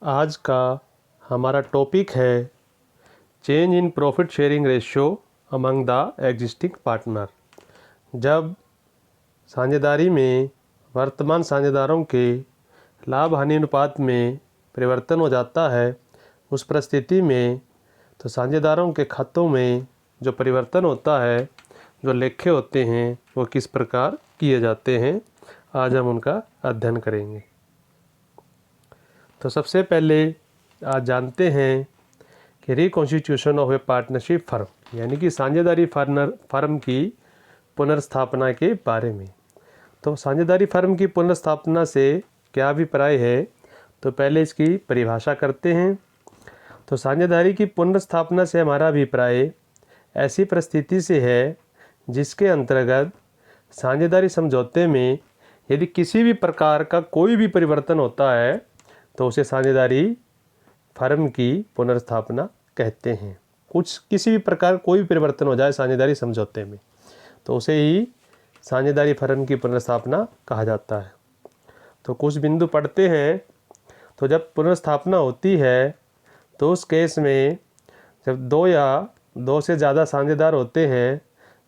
आज का हमारा टॉपिक है change in profit sharing ratio among the existing partner. जब साझेदारी में वर्तमान साझेदारों के लाभ हानि अनुपात में परिवर्तन हो जाता है, उस परिस्थिति में तो साझेदारों के खातों में जो परिवर्तन होता है, जो लेखे होते हैं, वो किस प्रकार किए जाते हैं, आज हम उनका अध्ययन करेंगे। तो सबसे पहले आज जानते हैं कि reconstitution of A partnership firm, यानी कि साझेदारी फर्म की पुनर्स्थापना के बारे में। तो साझेदारी फर्म की पुनर्स्थापना से क्या अभिप्राय है, तो पहले इसकी परिभाषा करते हैं। तो साझेदारी की पुनर्स्थापना से हमारा अभिप्राय ऐसी परिस्थिति से है जिसके अंतर्गत साझेदारी समझौते में यदि किसी भी प्रकार का कोई भी परिवर्तन होता है तो उसे साझेदारी फर्म की पुनर्स्थापना कहते हैं। किसी भी प्रकार कोई भी परिवर्तन हो जाए साझेदारी समझौते में तो उसे ही साझेदारी फर्म की पुनर्स्थापना कहा जाता है। तो कुछ बिंदु पढ़ते हैं। तो जब पुनर्स्थापना होती है तो उस केस में जब दो या दो से ज़्यादा साझेदार होते हैं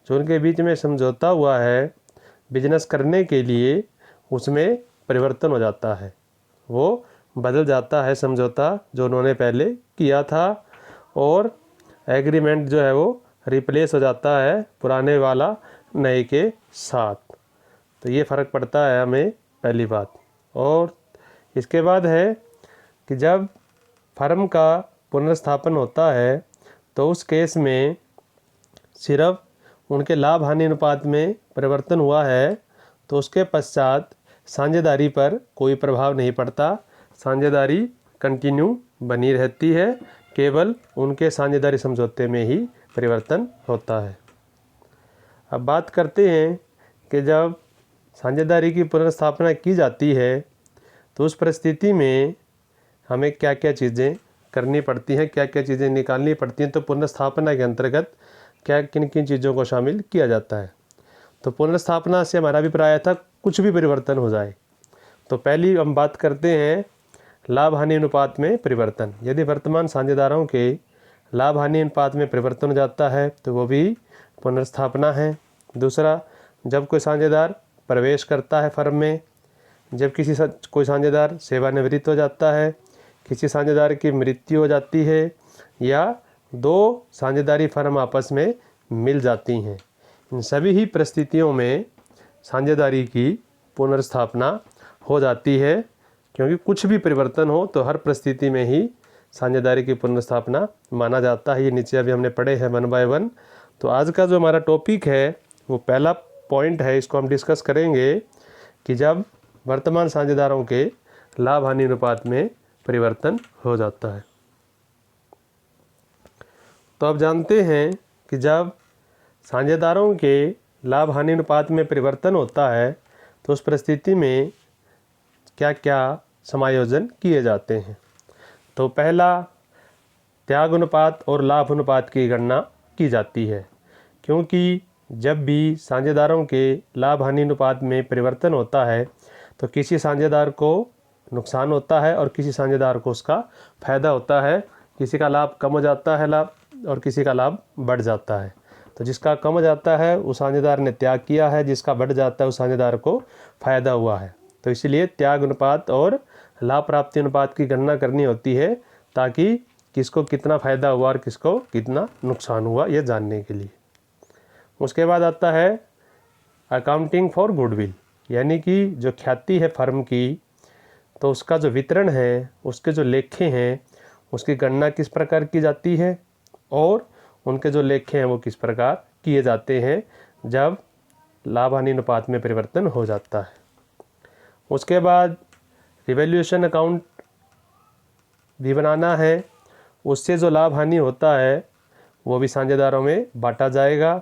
जो उनके बीच में समझौता हुआ है बिजनेस करने के लिए, उसमें परिवर्तन हो जाता है, वो बदल जाता है समझौता जो उन्होंने पहले किया था, और एग्रीमेंट जो है वो रिप्लेस हो जाता है पुराने वाला नए के साथ। तो ये फ़र्क पड़ता है हमें, पहली बात। और इसके बाद है कि जब फर्म का पुनर्स्थापन होता है तो उस केस में सिर्फ उनके लाभ हानि अनुपात में परिवर्तन हुआ है तो उसके पश्चात साझेदारी पर कोई प्रभाव नहीं पड़ता, साझेदारी कंटिन्यू बनी रहती है, केवल उनके साझेदारी समझौते में ही परिवर्तन होता है। अब बात करते हैं कि जब साझेदारी की पुनर्स्थापना की जाती है तो उस परिस्थिति में हमें क्या क्या चीज़ें करनी पड़ती हैं, क्या क्या चीज़ें निकालनी पड़ती हैं। तो पुनर्स्थापना के अंतर्गत क्या किन किन चीज़ों को शामिल किया जाता है। तो पुनर्स्थापना से हमारा अभिप्राय था कुछ भी परिवर्तन हो जाए। तो पहली हम बात करते हैं लाभ हानि अनुपात में परिवर्तन। यदि वर्तमान साझेदारों के लाभ हानि अनुपात में परिवर्तन हो जाता है तो वो भी पुनर्स्थापना है। दूसरा, जब कोई साझेदार प्रवेश करता है फर्म में, जब कोई साझेदार सेवानिवृत्त हो जाता है, किसी साझेदार की मृत्यु हो जाती है, या दो साझेदारी फर्म आपस में मिल जाती हैं, इन सभी ही परिस्थितियों में साझेदारी की पुनर्स्थापना हो जाती है। क्योंकि कुछ भी परिवर्तन हो तो हर परिस्थिति में ही साझेदारी की पुनर्स्थापना माना जाता है। ये नीचे अभी हमने पढ़े हैं 1 बाय 1। तो आज का जो हमारा टॉपिक है वो पहला पॉइंट है, इसको हम डिस्कस करेंगे कि जब वर्तमान साझेदारों के लाभ हानि अनुपात में परिवर्तन हो जाता है। तो अब जानते हैं कि जब साझेदारों के लाभ हानि अनुपात में परिवर्तन होता है तो उस परिस्थिति में क्या क्या समायोजन किए जाते हैं। तो पहला, त्याग अनुपात और लाभ अनुपात की गणना की जाती है, क्योंकि जब भी साझेदारों के लाभ हानि अनुपात में परिवर्तन होता है तो किसी साझेदार को नुकसान होता है और किसी साझेदार को उसका फायदा होता है। किसी का लाभ कम हो जाता है और किसी का लाभ बढ़ जाता है। तो जिसका कम हो जाता है उस साझेदार ने त्याग किया है, जिसका बढ़ जाता है उस साझेदार को फायदा हुआ है। तो इसलिए त्याग अनुपात और लाभ प्राप्ति अनुपात की गणना करनी होती है ताकि किसको कितना फ़ायदा हुआ और किसको कितना नुकसान हुआ ये जानने के लिए। उसके बाद आता है अकाउंटिंग फॉर गुडविल, यानी कि जो ख्याति है फर्म की, तो उसका जो वितरण है, उसके जो लेखे हैं, उसकी गणना किस प्रकार की जाती है और उनके जो लेखे हैं वो किस प्रकार किए जाते हैं जब लाभ हानि अनुपात में परिवर्तन हो जाता है। उसके बाद रिवैल्यूएशन अकाउंट भी बनाना है, उससे जो लाभ हानि होता है वो भी साझेदारों में बांटा जाएगा।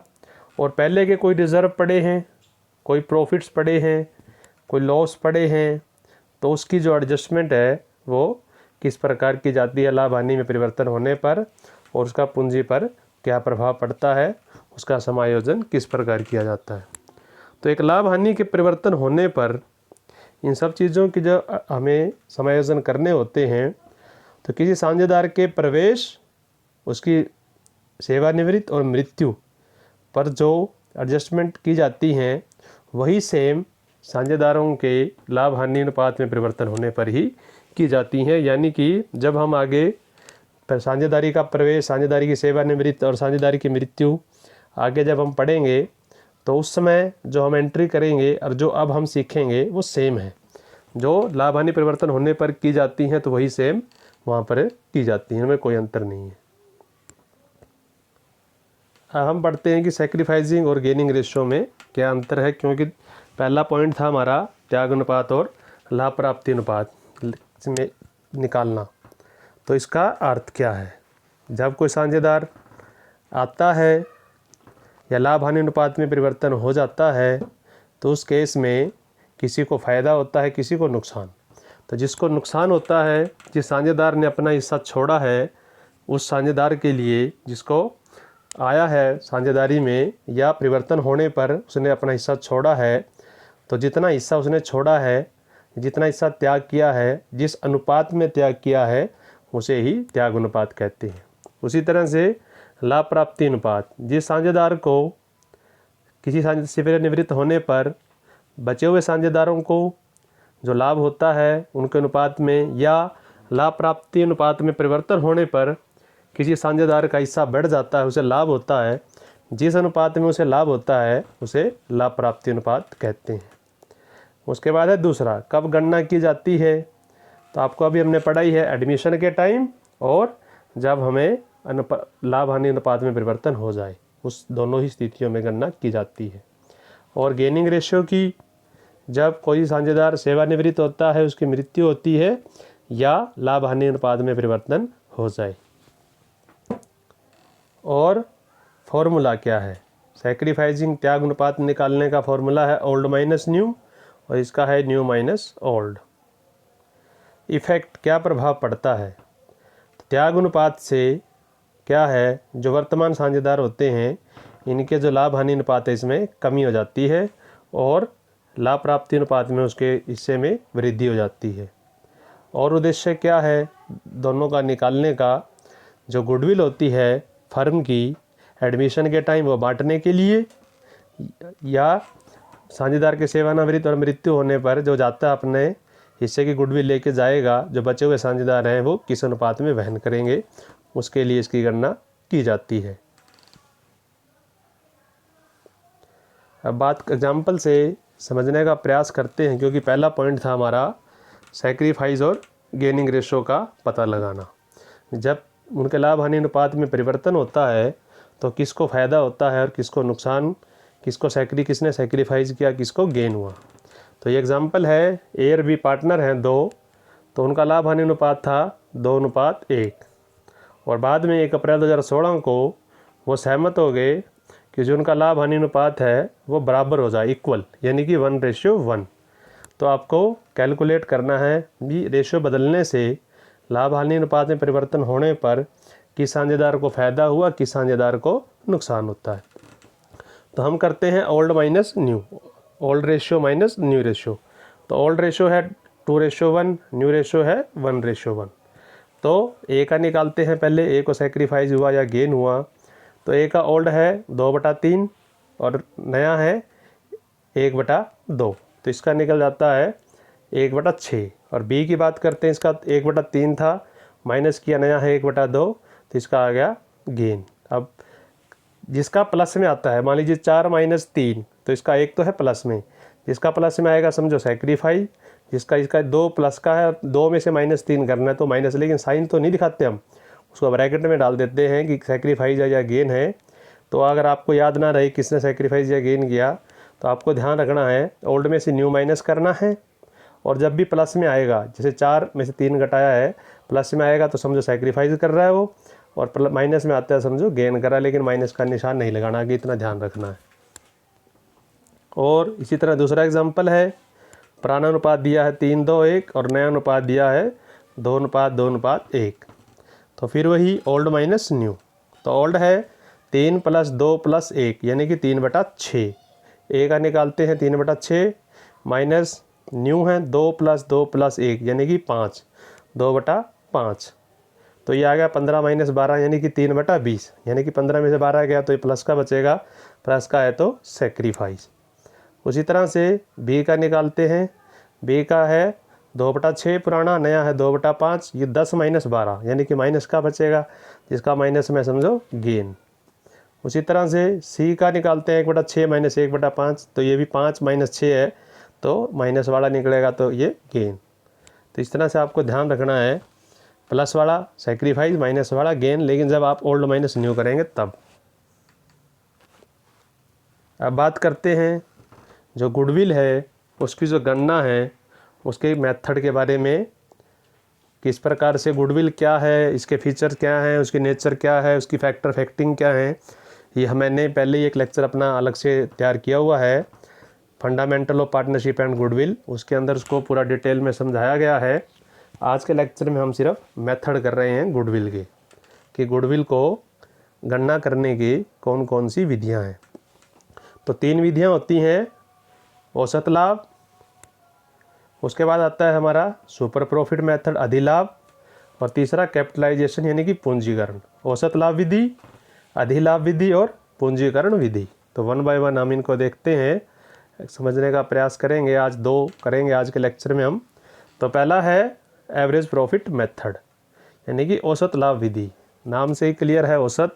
और पहले के कोई रिजर्व पड़े हैं, कोई प्रॉफिट्स पड़े हैं, कोई लॉस पड़े हैं, तो उसकी जो एडजस्टमेंट है वो किस प्रकार की जाती है लाभ हानि में परिवर्तन होने पर, और उसका पूंजी पर क्या प्रभाव पड़ता है, उसका समायोजन किस प्रकार किया जाता है। तो एक लाभ हानि के परिवर्तन होने पर इन सब चीज़ों की जो हमें समायोजन करने होते हैं तो किसी साझेदार के प्रवेश, उसकी सेवानिवृत्ति और मृत्यु पर जो एडजस्टमेंट की जाती हैं वही सेम साझेदारों के लाभ हानि अनुपात में परिवर्तन होने पर ही की जाती हैं। यानी कि जब हम आगे साझेदारी का प्रवेश, साझेदारी की सेवानिवृत्ति और साझेदारी की मृत्यु आगे जब हम पढ़ेंगे तो उस समय जो हम एंट्री करेंगे और जो अब हम सीखेंगे वो सेम है। जो लाभ हानि परिवर्तन होने पर की जाती हैं तो वही सेम वहाँ पर की जाती हैं, उनमें कोई अंतर नहीं है। अब हम पढ़ते हैं कि सैक्रिफाइसिंग और गेनिंग रेशियो में क्या अंतर है, क्योंकि पहला पॉइंट था हमारा त्याग अनुपात और लाभ प्राप्ति अनुपात में निकालना। तो इसका अर्थ क्या है? जब कोई साझेदार आता है या लाभ हानि अनुपात में परिवर्तन हो जाता है तो उस केस में किसी को फ़ायदा होता है, किसी को नुकसान। तो जिसको नुकसान होता है, जिस साझेदार ने अपना हिस्सा छोड़ा है, उस साझेदार के लिए जिसको आया है साझेदारी में या परिवर्तन होने पर उसने अपना हिस्सा छोड़ा है, तो जितना हिस्सा उसने छोड़ा है, जितना हिस्सा त्याग किया है, जिस अनुपात में त्याग किया है उसे ही त्याग अनुपात कहते हैं। उसी तरह से लाभ प्राप्ति अनुपात, जिस साझेदार को किसी सेवानिवृत्त होने पर बचे हुए साझेदारों को जो लाभ होता है उनके अनुपात में या लाभ प्राप्ति अनुपात में परिवर्तन होने पर किसी साझेदार का हिस्सा बढ़ जाता है, उसे लाभ होता है। जिस अनुपात में उसे लाभ होता है उसे लाभ प्राप्ति अनुपात कहते हैं। उसके बाद है दूसरा, कब गणना की जाती है? तो आपको अभी हमने पढ़ा ही है, एडमिशन के टाइम और जब हमें लाभ हानि अनुपात में परिवर्तन हो जाए, उस दोनों ही स्थितियों में गणना की जाती है। और गेनिंग रेशियो की, जब कोई साझेदार सेवानिवृत्त होता है, उसकी मृत्यु होती है या लाभ हानि अनुपात में परिवर्तन हो जाए। और फॉर्मूला क्या है? सैक्रिफाइसिंग त्याग अनुपात निकालने का फॉर्मूला है ओल्ड माइनस न्यू और इसका है न्यू माइनस ओल्ड। इफेक्ट, क्या प्रभाव पड़ता है? त्याग अनुपात से क्या है, जो वर्तमान साझेदार होते हैं इनके जो लाभ हानि अनुपात है इसमें कमी हो जाती है और लाभ प्राप्ति अनुपात में उसके हिस्से में वृद्धि हो जाती है। और उद्देश्य क्या है दोनों का निकालने का? जो गुडविल होती है फर्म की एडमिशन के टाइम वो बांटने के लिए, या साझेदार के सेवानिवृत्त और मृत्यु होने पर जो जाता है अपने हिस्से की गुडविल लेके जाएगा, जो बचे हुए साझेदार हैं वो किस अनुपात में वहन करेंगे, उसके लिए इसकी गणना की जाती है। अब बात एग्जाम्पल से समझने का प्रयास करते हैं, क्योंकि पहला पॉइंट था हमारा सैक्रिफाइस और गेनिंग रेशियो का पता लगाना। जब उनके लाभ हानि अनुपात में परिवर्तन होता है तो किसको फ़ायदा होता है और किसको नुकसान, किसने सैक्रिफाइस किया, किसको गेन हुआ। तो ये एग्जाम्पल है, ए और बी पार्टनर हैं दो, तो उनका लाभ हानि अनुपात था 2:1 और बाद में 1 अप्रैल 2016 को वो सहमत हो गए कि जो उनका लाभ हानि अनुपात है वो बराबर हो जाए, इक्वल, यानी कि 1:1। तो आपको कैलकुलेट करना है भी रेशियो बदलने से लाभ हानि अनुपात में परिवर्तन होने पर किस साझेदार को फ़ायदा हुआ, किस साझेदार को नुकसान होता है। तो हम करते हैं old minus new, old ratio minus new ratio. तो ओल्ड रेशियो है 2:1, न्यू रेशियो है 1:1। तो ए का निकालते हैं पहले, ए को सैक्रिफाइस हुआ या गेन हुआ। तो ए का ओल्ड है 2/3 और नया है 1/2, तो इसका निकल जाता है 1/6। और बी की बात करते हैं, इसका 1/3 था, माइनस किया, नया है 1/2, तो इसका आ गया गेन। अब जिसका प्लस में आता है, मान लीजिए 4 - 3, तो इसका एक तो है प्लस में, जिसका प्लस में आएगा समझो सैक्रिफाइस, इसका 2 प्लस का है, 2 में से -3 करना है तो माइनस, लेकिन साइन तो नहीं दिखाते हम, उसको ब्रैकेट में डाल देते हैं कि सैक्रिफाइस या गेन है। तो अगर आपको याद ना रहे किसने सैक्रिफाइस या गेन किया तो आपको ध्यान रखना है ओल्ड में से न्यू माइनस करना है। और जब भी प्लस में आएगा, जैसे 4 में से 3 घटाया है, प्लस में आएगा तो समझो सैक्रिफाइस कर रहा है वो, और माइनस में आता है समझो गेन कर रहा है, लेकिन माइनस का निशान नहीं लगाना, आगे इतना ध्यान रखना है। और इसी तरह दूसरा एग्जांपल है, पुराना अनुपात दिया है 3:1 और नया अनुपात दिया है 2:2:1। तो फिर वही ओल्ड माइनस न्यू। तो ओल्ड है 3 + 2 + 1 यानी कि 3/6। ए का निकालते हैं 3/6 माइनस न्यू है 2 + 2 + 1 यानी कि 5, 2/5। तो ये आ गया 15 माइनस 12 यानी कि 3/20, यानी कि 15 में से 12 गया तो ये प्लस का बचेगा, प्लस का है तो सेक्रीफाइस। उसी तरह से बी का निकालते हैं। बी का है 2/6 पुराना, नया है 2/5, ये 10 माइनस 12 यानी कि माइनस का बचेगा, जिसका माइनस में समझो गेन। उसी तरह से सी का निकालते हैं 1/6 माइनस 1/5, तो ये भी 5 माइनस 6 है तो माइनस वाला निकलेगा तो ये गेन। तो इस तरह से आपको ध्यान रखना है, प्लस वाला सेक्रीफाइस, माइनस वाला गेन, लेकिन जब आप ओल्ड माइनस न्यू करेंगे तब। अब बात करते हैं जो गुडविल है उसकी जो गणना है उसके मेथड के बारे में, किस प्रकार से गुडविल क्या है, इसके फीचर क्या हैं, उसकी नेचर क्या है, उसकी फैक्टर फैक्टिंग क्या है, ये मैंने पहले ही एक लेक्चर अपना अलग से तैयार किया हुआ है, fundamental of partnership and goodwill, उसके अंदर उसको पूरा डिटेल में समझाया गया है। आज के लेक्चर में हम सिर्फ मेथड कर रहे हैं गुडविल के, कि गुडविल को गणना करने की कौन कौन सी विधियां हैं। तो 3 विधियां होती हैं, औसत लाभ, उसके बाद आता है हमारा सुपर प्रॉफिट मेथड अधिलाभ, और तीसरा कैपिटलाइजेशन यानी कि पूंजीकरण। औसत लाभ विधि, अधिलाभ विधि और पूंजीकरण विधि। तो 1 बाय 1 हम इनको देखते हैं, समझने का प्रयास करेंगे। आज 2 करेंगे आज के लेक्चर में हम। तो पहला है एवरेज प्रॉफिट मेथड यानी कि औसत लाभ विधि। नाम से ही क्लियर है औसत,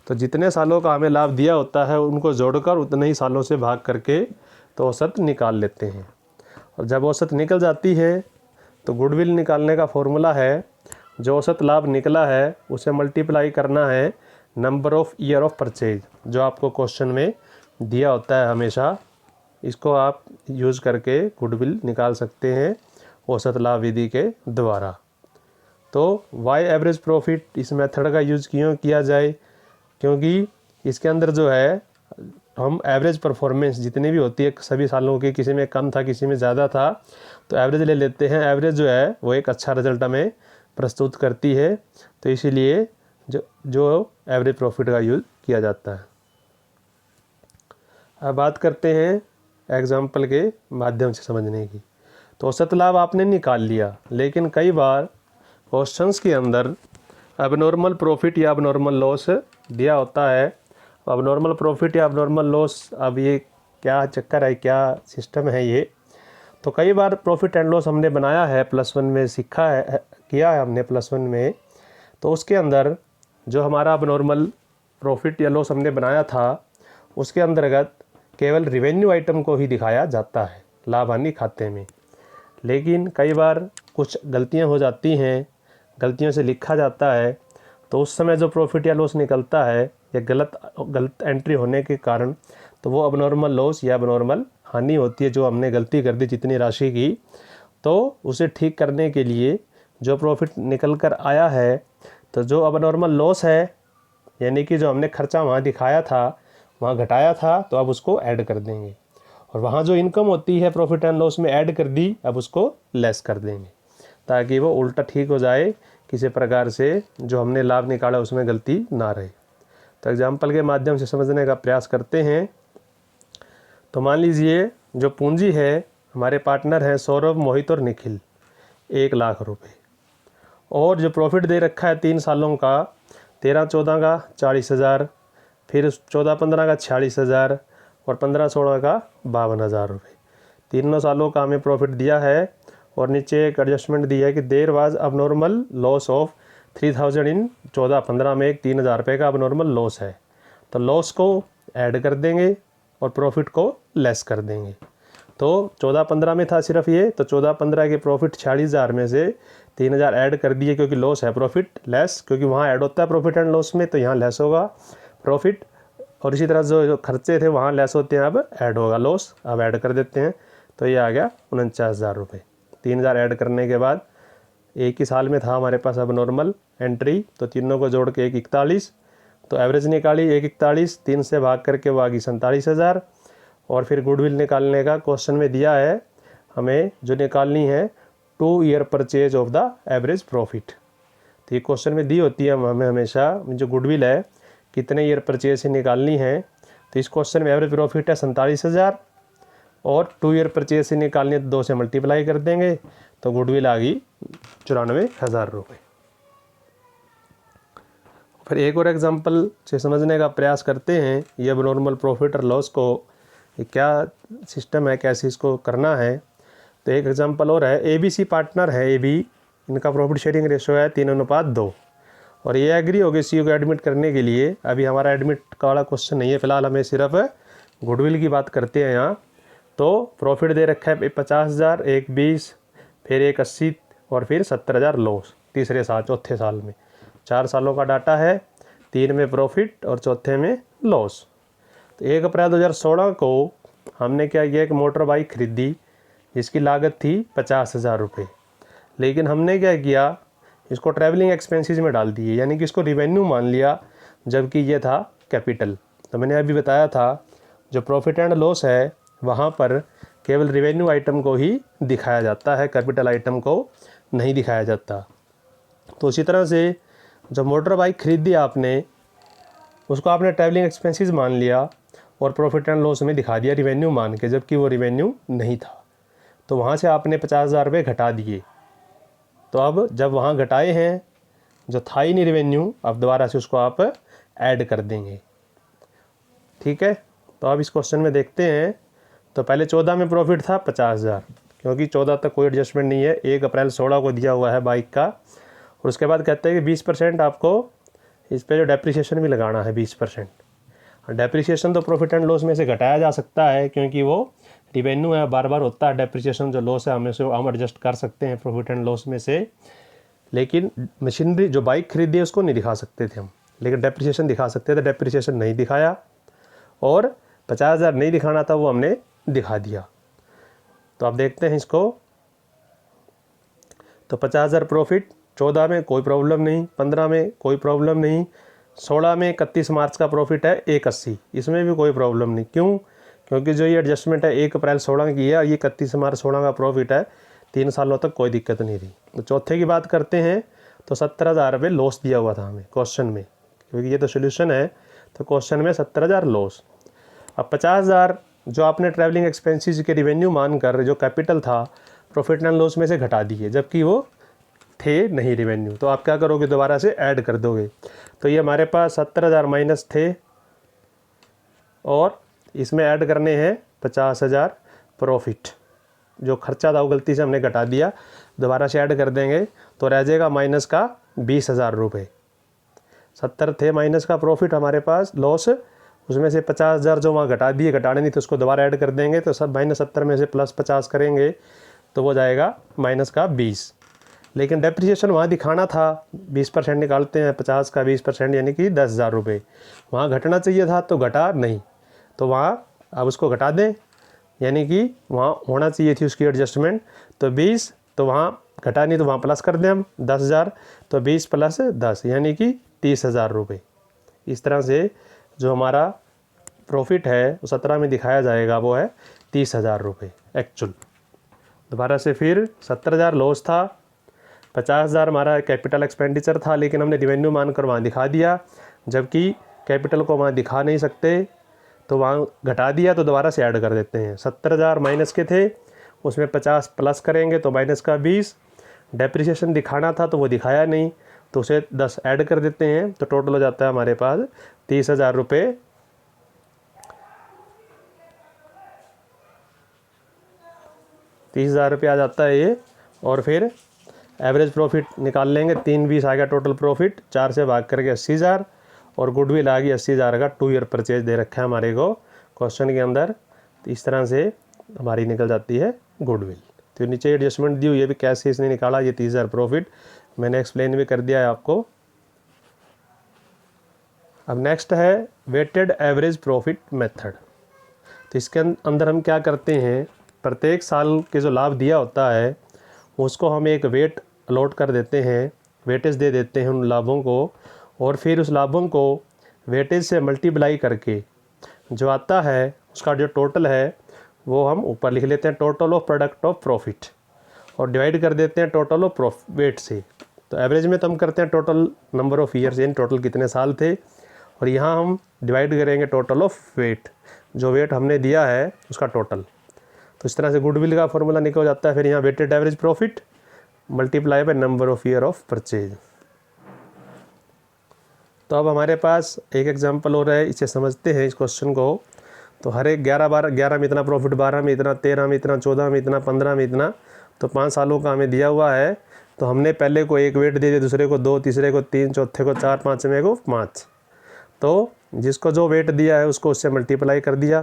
तो जितने सालों का हमें लाभ दिया होता है उनको जोड़कर उतने ही सालों से भाग करके तो औसत निकाल लेते हैं। और जब औसत निकल जाती है तो गुडविल निकालने का फॉर्मूला है, जो औसत लाभ निकला है उसे मल्टीप्लाई करना है number of year of purchase, जो आपको क्वेश्चन में दिया होता है हमेशा। इसको आप यूज़ करके गुडविल निकाल सकते हैं औसत लाभ विधि के द्वारा। तो वाई एवरेज प्रॉफिट इस मेथड का यूज़ क्यों किया जाए, क्योंकि इसके अंदर जो है हम एवरेज परफॉर्मेंस जितनी भी होती है सभी सालों की, किसी में कम था किसी में ज़्यादा था, तो एवरेज ले लेते हैं। एवरेज जो है वो एक अच्छा रिजल्ट हमें प्रस्तुत करती है, तो इसीलिए जो एवरेज प्रॉफिट का यूज़ किया जाता है। अब बात करते हैं एग्जाम्पल के माध्यम से समझने की। तो औसत लाभ आपने निकाल लिया, लेकिन कई बार क्वेश्चंस के अंदर अबनॉर्मल प्रॉफिट या अबनॉर्मल लॉस दिया होता है। अबनॉर्मल प्रॉफिट या अबनॉर्मल लॉस, अब ये क्या चक्कर है, क्या सिस्टम है ये। तो कई बार प्रॉफिट एंड लॉस हमने बनाया है, +1 में सीखा है, किया है हमने +1 में। तो उसके अंदर जो हमारा अबनॉर्मल प्रॉफिट या लॉस हमने बनाया था उसके अंतर्गत केवल रिवेन्यू आइटम को ही दिखाया जाता है लाभ हानि खाते में। लेकिन कई बार कुछ गलतियां हो जाती हैं, गलतियों से लिखा जाता है, तो उस समय जो प्रॉफिट या लॉस निकलता है या गलत एंट्री होने के कारण, तो वो अबनॉर्मल लॉस या अबनॉर्मल हानि होती है। जो हमने गलती कर दी जितनी राशि की, तो उसे ठीक करने के लिए जो प्रॉफिट निकल कर आया है, तो जो अबनॉर्मल लॉस है यानी कि जो हमने खर्चा वहाँ दिखाया था, वहाँ घटाया था, तो अब उसको ऐड कर देंगे। और वहाँ जो इनकम होती है प्रॉफिट एंड लॉस में ऐड कर दी, अब उसको लेस कर देंगे, ताकि वो उल्टा ठीक हो जाए, किसी प्रकार से जो हमने लाभ निकाला उसमें गलती ना रहे। तो एग्जाम्पल के माध्यम से समझने का प्रयास करते हैं। तो मान लीजिए जो पूंजी है, हमारे पार्टनर हैं सौरभ, मोहित और निखिल, 1 लाख रुपए, और जो प्रॉफिट दे रखा है 3 सालों का, 13-14 का 40,000, फिर 14-15 का 46,000 और 15-16 का 52,000 रुपये। तीनों सालों का हमें प्रॉफिट दिया है। और नीचे एक एडजस्टमेंट दी है कि there was abnormal loss of 3,000 in 14-15 में एक 3,000 रुपये का अबनॉर्मल लॉस है, तो लॉस को ऐड कर देंगे और प्रॉफिट को लेस कर देंगे। तो 14-15 में था सिर्फ ये, तो 14-15 के प्रॉफिट 46,000 में से 3,000 ऐड कर दिए, क्योंकि लॉस है, प्रॉफिट लेस, क्योंकि वहाँ ऐड होता है प्रॉफिट एंड लॉस में, तो यहाँ लेस होगा प्रॉफिट। और इसी तरह जो खर्चे थे वहाँ लेस होते हैं, अब ऐड होगा लॉस, अब ऐड कर देते हैं। तो ये आ गया 49,000 रुपये। 3,000 ऐड करने के बाद एक ही साल में था हमारे पास अब नॉर्मल एंट्री, तो तीनों को जोड़ के 141, तो एवरेज निकाली 141, 3 से भाग करके वो आ गई 47,000। और फिर गुडविल निकालने का क्वेश्चन में दिया है हमें, जो निकालनी है 2 year purchase of the average profit. तो ये क्वेश्चन में दी होती है हमें हमेशा, जो गुडविल है कितने ईयर परचेज से निकालनी है। तो इस क्वेश्चन में एवरेज प्रॉफिट है 47,000 और 2 ईयर परचेज से निकालनी है तो 2 से मल्टीप्लाई कर देंगे, तो गुडविल आ गई 94,000 रुपये। फिर एक और एग्जांपल से समझने का प्रयास करते हैं ये अब नॉर्मल प्रॉफिट और लॉस को क्या सिस्टम है, कैसे इसको करना है। तो एक एग्जांपल और है, ABC पार्टनर है AB, इनका प्रॉफिट शेयरिंग रेशो है 3:2 और ये एग्री हो गए CEO को एडमिट करने के लिए। अभी हमारा एडमिट का वाला क्वेश्चन नहीं है, फिलहाल हमें सिर्फ गुडविल की बात करते हैं यहाँ। तो प्रॉफिट दे रखा है 50,000, एक 20, फिर एक 80 और फिर 70,000 लॉस तीसरे साल, चौथे साल में। 4 सालों का डाटा है, 3 में प्रॉफिट और चौथे में लॉस। तो 1 अप्रैल 2016 को हमने क्या किया, एक मोटर बाइक खरीदी जिसकी लागत थी 50,000 रुपये। लेकिन हमने क्या किया, इसको ट्रैवलिंग एक्सपेंसेस में डाल दिए, यानी कि इसको रिवेन्यू मान लिया, जबकि ये था कैपिटल। तो मैंने अभी बताया था जो प्रॉफिट एंड लॉस है वहाँ पर केवल रिवेन्यू आइटम को ही दिखाया जाता है, कैपिटल आइटम को नहीं दिखाया जाता। तो इसी तरह से जब मोटर बाइक खरीदी आपने, उसको आपने ट्रैवलिंग एक्सपेंसेस मान लिया और प्रॉफिट एंड लॉस में दिखा दिया रिवेन्यू मान के, जबकि वो रिवेन्यू नहीं था। तो वहाँ से आपने 50,000 रुपये घटा दिए। तो अब जब वहाँ घटाए हैं, जो था ही नहीं रिवेन्यू, अब दोबारा से उसको आप ऐड कर देंगे। ठीक है, तो अब इस क्वेश्चन में देखते हैं। तो पहले 14 में प्रॉफिट था 50,000, क्योंकि 14 तक कोई एडजस्टमेंट नहीं है, 1 अप्रैल 16 को दिया हुआ है बाइक का। और उसके बाद कहते हैं कि 20% आपको इस पर जो डेप्रिसिएशन भी लगाना है 20%। डेप्रिसिएशन तो प्रॉफिट एंड लॉस में से घटाया जा सकता है, क्योंकि वो रिवेन्यू है, बार बार होता है डेप्रिसिएशन। जो लॉस है हमें से हम एडजस्ट कर सकते हैं प्रॉफिट एंड लॉस में से। लेकिन मशीनरी जो बाइक खरीदी है उसको नहीं दिखा सकते थे हम, लेकिन डेप्रिसिएशन दिखा सकते थे। डेप्रिसिएशन नहीं दिखाया और 50,000 नहीं दिखाना था, वो हमने दिखा दिया। तो आप देखते हैं इसको। तो 50,000 प्रॉफिट, 14 में कोई प्रॉब्लम नहीं, 15 में कोई प्रॉब्लम नहीं, 16 में 31 मार्च का प्रॉफिट है 180, इसमें भी कोई प्रॉब्लम नहीं। क्यों? क्योंकि जो ये एडजस्टमेंट है 1 अप्रैल 16 की है और ये 31 मार्च 16 का प्रॉफिट है, 3 सालों तक कोई दिक्कत नहीं थी। तो चौथे की बात करते हैं। तो 70,000 रुपये लॉस दिया हुआ था हमें क्वेश्चन में, क्योंकि ये तो सोल्यूशन है। तो क्वेश्चन में 70,000 लॉस। अब 50,000 जो आपने ट्रैवलिंग एक्सपेंसेस के रिवेन्यू मानकर जो कैपिटल था प्रॉफिट एंड लॉस में से घटा दिए, जबकि वो थे नहीं रिवेन्यू। तो आप क्या करोगे, दोबारा से ऐड कर दोगे। तो ये हमारे पास 70,000 माइनस थे और इसमें ऐड करने हैं 50,000 प्रॉफिट। जो खर्चा था वो गलती से हमने घटा दिया, दोबारा से ऐड कर देंगे तो रह जाएगा माइनस का 20,000 रुपये। 70 थे माइनस का प्रॉफिट हमारे पास, लॉस, उसमें से 50,000 जो वहाँ घटा दिए, घटाने नहीं तो उसको दोबारा ऐड कर देंगे। तो सब -70 में से +50 करेंगे तो वो जाएगा माइनस का 20। लेकिन डेप्रिसिएशन वहाँ दिखाना था, 20% निकालते हैं 50 का 20%, यानी कि 10,000 रुपये। वहाँ घटना चाहिए था तो घटा नहीं, तो वहाँ अब उसको घटा दें, यानी कि वहाँ होना चाहिए थी उसकी एडजस्टमेंट। तो 20, तो वहाँ घटा नहीं तो वहाँ प्लस कर दें हम 10,000, तो 20 + 10 यानी कि 30,000 रुपये। इस तरह से जो हमारा प्रॉफिट है वो 17 में दिखाया जाएगा, वो है 30,000 रुपये एक्चुअल। दोबारा से फिर 70,000 लॉस था, 50,000 हमारा कैपिटल एक्सपेंडिचर था, लेकिन हमने रिवेन्यू मानकर वहाँ दिखा दिया, जबकि कैपिटल को वहाँ दिखा नहीं सकते, तो वहाँ घटा दिया। तो दोबारा से ऐड कर देते हैं। 70,000 माइनस के थे, उसमें 50 प्लस करेंगे तो माइनस का 20। डेप्रिसिएशन दिखाना था तो वो दिखाया नहीं, तो उसे 10 ऐड कर देते हैं। तो टोटल हो जाता है हमारे पास 30,000 रुपये। 30,000 रुपये आ जाता है ये। और फिर एवरेज प्रॉफिट निकाल लेंगे, 320 आ गया टोटल प्रॉफिट, 4 से भाग करके 80,000 और गुडविल आ गई 80,000 का 2 ईयर परचेज दे रखा है हमारे को क्वेश्चन के अंदर। तो इस तरह से हमारी निकल जाती है गुडविल। तो नीचे एडजस्टमेंट दी हुई है भी कैसे इसने निकाला ये 30,000 प्रॉफिट, मैंने एक्सप्लेन भी कर दिया है आपको। अब नेक्स्ट है वेटेड एवरेज प्रॉफिट मेथड। तो इसके अंदर हम क्या करते हैं, प्रत्येक साल के जो लाभ दिया होता है उसको हम एक वेट अलॉट कर देते हैं, वेटेज दे देते हैं उन लाभों को, और फिर उस लाभों को वेटेज से मल्टीप्लाई करके जो आता है उसका जो टोटल है वो हम ऊपर लिख लेते हैं, total of product of profit, और डिवाइड कर देते हैं टोटल ऑफ वेट से। तो एवरेज में तो हम करते हैं टोटल नंबर ऑफ ईयर्स, यानी टोटल कितने साल थे, और यहाँ हम डिवाइड करेंगे टोटल ऑफ वेट, जो वेट हमने दिया है उसका टोटल। तो इस तरह से गुडविल का फॉर्मूला निकल जाता है। फिर यहाँ weighted average profit multiply by number of year of purchase. तो अब हमारे पास एक एग्जांपल हो रहा है, इसे समझते हैं इस क्वेश्चन को। तो हर एक 11 में इतना प्रॉफिट, 12 में इतना, 13 में इतना, 14 में इतना, 15 में इतना, तो 5 सालों का हमें दिया हुआ है। तो हमने पहले को एक वेट दे दिया, दूसरे को 2, तीसरे को 3, चौथे को 4, पाँचवें को 5। तो जिसको जो वेट दिया है उसको उससे मल्टीप्लाई कर दिया,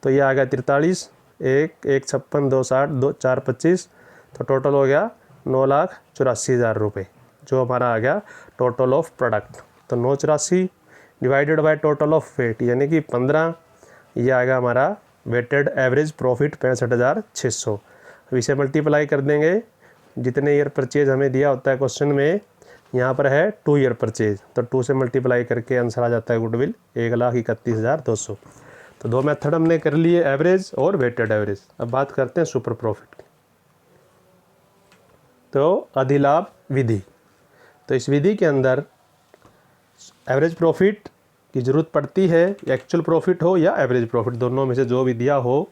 तो ये आ गया 43, 1, 56, 2, 60, 2, 4, 25, तो टोटल हो गया 9,84,000 रुपये, जो हमारा आ गया टोटल ऑफ प्रोडक्ट। तो 984 divided by total of weight यानी कि 15, ये आएगा हमारा वेटेड एवरेज प्रॉफिट 65,600। अब इसे मल्टीप्लाई कर देंगे, जितने ईयर परचेज हमें दिया होता है क्वेश्चन में, यहाँ पर है 2 ईयर परचेज, तो 2 से मल्टीप्लाई करके आंसर आ जाता है गुडविल 1,31,200। तो 2 मेथड हमने कर लिए, एवरेज और वेटेड एवरेज। अब बात करते हैं सुपर प्रॉफिट की। तो अधिलाभ विधि, तो इस विधि के अंदर एवरेज प्रॉफिट की ज़रूरत पड़ती है, एक्चुअल प्रॉफिट हो या एवरेज प्रॉफिट, दोनों में से जो भी दिया हो।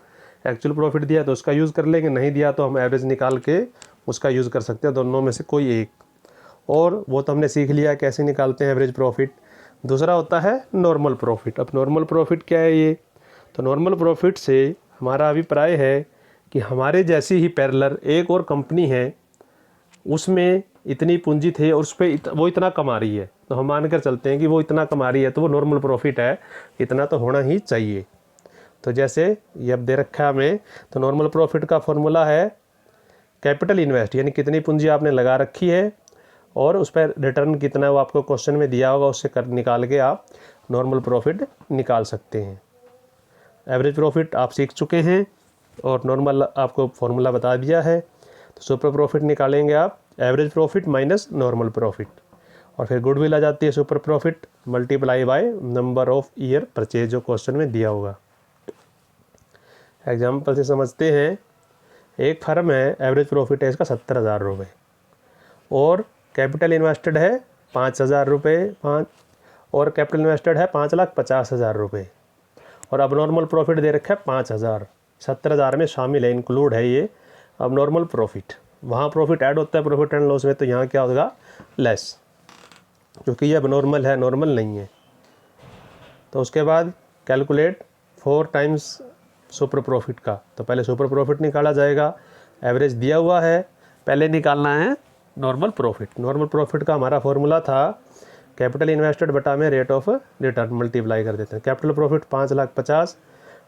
एक्चुअल प्रॉफिट दिया तो उसका यूज़ कर लेंगे, नहीं दिया तो हम एवरेज निकाल के उसका यूज़ कर सकते हैं, दोनों में से कोई एक। और वो तो हमने सीख लिया कैसे निकालते हैं एवरेज प्रॉफिट। दूसरा होता है नॉर्मल प्रॉफिट। अब नॉर्मल प्रॉफिट क्या है ये? तो नॉर्मल प्रॉफिट से हमारा अभिप्राय है कि हमारे जैसी ही पैरेलल एक और कंपनी है, उसमें इतनी पूंजी थी और उस पर वो इतना कमा रही है, तो हम मानकर चलते हैं कि वो इतना कमा रही है तो वो नॉर्मल प्रॉफिट है, इतना तो होना ही चाहिए। तो जैसे ये अब दे रखा है हमें, तो नॉर्मल प्रॉफिट का फॉर्मूला है कैपिटल इन्वेस्ट, यानी कितनी पूंजी आपने लगा रखी है और उस पर रिटर्न कितना वो आपको क्वेश्चन में दिया होगा, उससे निकाल के आप नॉर्मल प्रॉफिट निकाल सकते हैं। एवरेज प्रॉफिट आप सीख चुके हैं और नॉर्मल आपको फॉर्मूला बता दिया है। तो सुपर प्रॉफिट निकालेंगे आप average profit minus normal profit, और फिर गुडविल आ जाती है super profit multiply by number of year purchase, जो क्वेश्चन में दिया होगा। एग्जाम्पल से समझते हैं। एक फर्म है, एवरेज प्रॉफिट है इसका 70,000 रुपये और कैपिटल इन्वेस्टेड है 5,000 रुपये, और कैपिटल इन्वेस्टेड है 5,50,000 रुपये, और अब नॉर्मल प्रॉफिट दे रखा है 5,000, 70,000 में शामिल है, इंक्लूड है ये। अब नॉर्मल प्रॉफिट, वहाँ प्रॉफिट ऐड होता है प्रॉफिट एंड लॉस में, तो यहाँ क्या होगा लेस, क्योंकि ये अब नॉर्मल है, नॉर्मल नहीं है। तो उसके बाद कैलकुलेट 4 टाइम्स सुपर प्रॉफिट का, तो पहले सुपर प्रॉफिट निकाला जाएगा, एवरेज दिया हुआ है, पहले निकालना है नॉर्मल प्रॉफिट। नॉर्मल प्रॉफिट का हमारा फॉर्मूला था कैपिटल इन्वेस्टेड बटा में रेट ऑफ रिटर्न, मल्टीप्लाई कर देते हैं। Capital profit 5,50,000,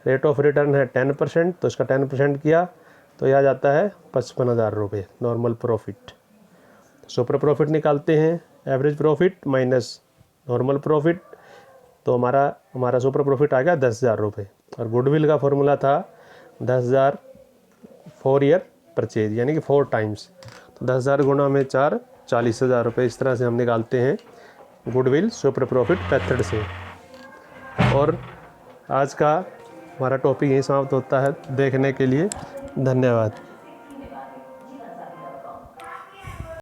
rate of return है 10%, तो इसका 10% किया तो यह आ जाता है 55,000 रुपये नॉर्मल प्रॉफिट। सुपर प्रॉफिट निकालते हैं, average profit minus normal profit, तो हमारा सुपर प्रॉफिट आ गया 10,000 रुपये। और गुडविल का फॉर्मूला था 10,000 4 ईयर परचेज, यानी कि 4 टाइम्स, तो 10,000 गुणा में 4, 40,000 रुपये। इस तरह से हम निकालते हैं गुडविल सुपर प्रॉफिट मेथड से। और आज का हमारा टॉपिक यही समाप्त होता है। देखने के लिए धन्यवाद।